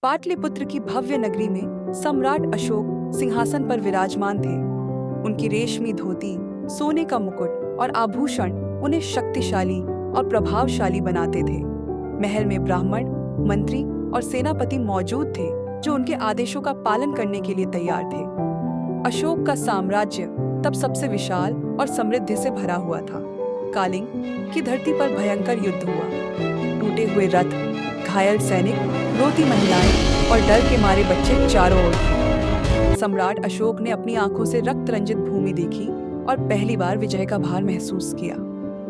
पाटलिपुत्र की भव्य नगरी में सम्राट अशोक सिंहासन पर विराजमान थे। उनकी रेशमी धोती, सोने का मुकुट और आभूषण उन्हें शक्तिशाली और प्रभावशाली बनाते थे। महल में ब्राह्मण, मंत्री और सेनापति मौजूद थे जो उनके आदेशों का पालन करने के लिए तैयार थे। अशोक का साम्राज्य तब सबसे विशाल और समृद्धि से भरा हुआ था। कालिंग की धरती पर भयंकर युद्ध हुआ। टूटे हुए रथ, घायल सैनिक, रोती महिलाएं और डर के मारे बच्चे चारों ओर थे। सम्राट अशोक ने अपनी आंखों से रक्त रंजित भूमि देखी और पहली बार विजय का भार महसूस किया।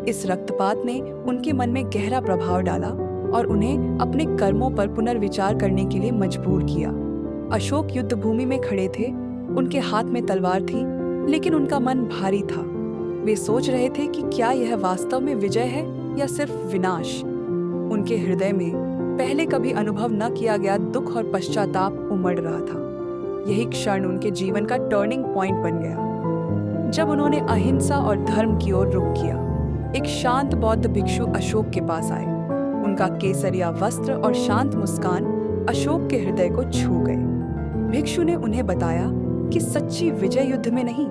इस रक्तपात ने उनके मन में गहरा प्रभाव डाला और उन्हें अपने कर्मों पर पुनर्विचार करने के लिए मजबूर किया। अशोक युद्ध भूमि में खड़े थे, उनके हाथ में तलवार थी, लेकिन उनका मन भारी था। वे सोच रहे थे कि क्या यह वास्तव में विजय है या सिर्फ विनाश। उनके हृदय में पहले कभी अनुभव न किया गया दुख और पश्चाताप उमड़ रहा था। यही क्षण उनके जीवन का टर्निंग पॉइंट बन गया, जब उन्होंने अहिंसा और धर्म की ओर रुख किया। एक शांत बौद्ध भिक्षु अशोक के पास आए। उनका केसरिया वस्त्र और शांत मुस्कान अशोक के हृदय को छू गए। भिक्षु ने उन्हें बताया कि सच्ची विजय युद्ध में नहीं,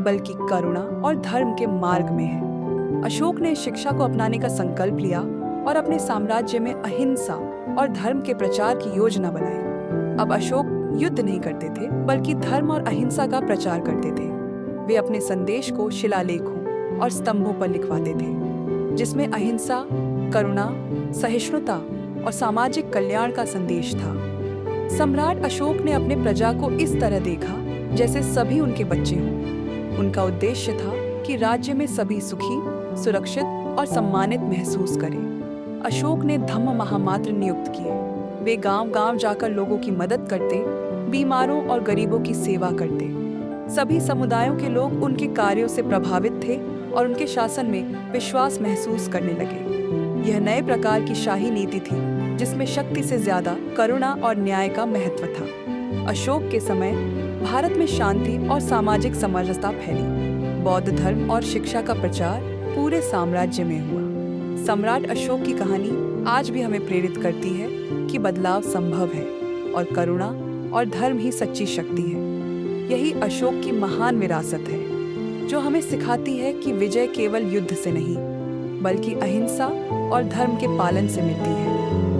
बल्कि करुणा और धर्म के मार्ग में है। अशोक ने शिक्षा को अपनाने का संकल्प लिया और अपने साम्राज्य में अहिंसा और धर्म के प्रचार की योजना बनाई। अब अशोक युद्ध नहीं करते थे, बल्कि धर्म और अहिंसा का प्रचार करते थे। वे अपने संदेश को शिलालेखों और स्तंभों पर लिखवाते थे, जिसमें अहिंसा, करुणा, सहिष्णुता और सामाजिक कल्याण का संदेश था। सम्राट अशोक ने अपने प्रजा को इस तरह देखा जैसे सभी उनके बच्चे हों। उनका उद्देश्य था कि राज्य में सभी सुखी, सुरक्षित और सम्मानित महसूस करें। अशोक ने धम्म महामात्र नियुक्त किए। वे गांव-गांव जाकर लोगों की मदद करते, बीमारों और गरीबों की सेवा करते। सभी समुदायों के लोग उनके कार्यों से प्रभावित थे और उनके शासन में विश्वास महसूस करने लगे। यह नए प्रकार की शाही नीति थी, जिसमें शक्ति से ज्यादा करुणा और न्याय का महत्व था। अशोक के समय भारत में शांति और सामाजिक समरसता फैली। बौद्ध धर्म और शिक्षा का प्रचार पूरे साम्राज्य में हुआ। सम्राट अशोक की कहानी आज भी हमें प्रेरित करती है कि बदलाव संभव है और करुणा और धर्म ही सच्ची शक्ति है। यही अशोक की महान विरासत है, जो हमें सिखाती है कि विजय केवल युद्ध से नहीं, बल्कि अहिंसा और धर्म के पालन से मिलती है।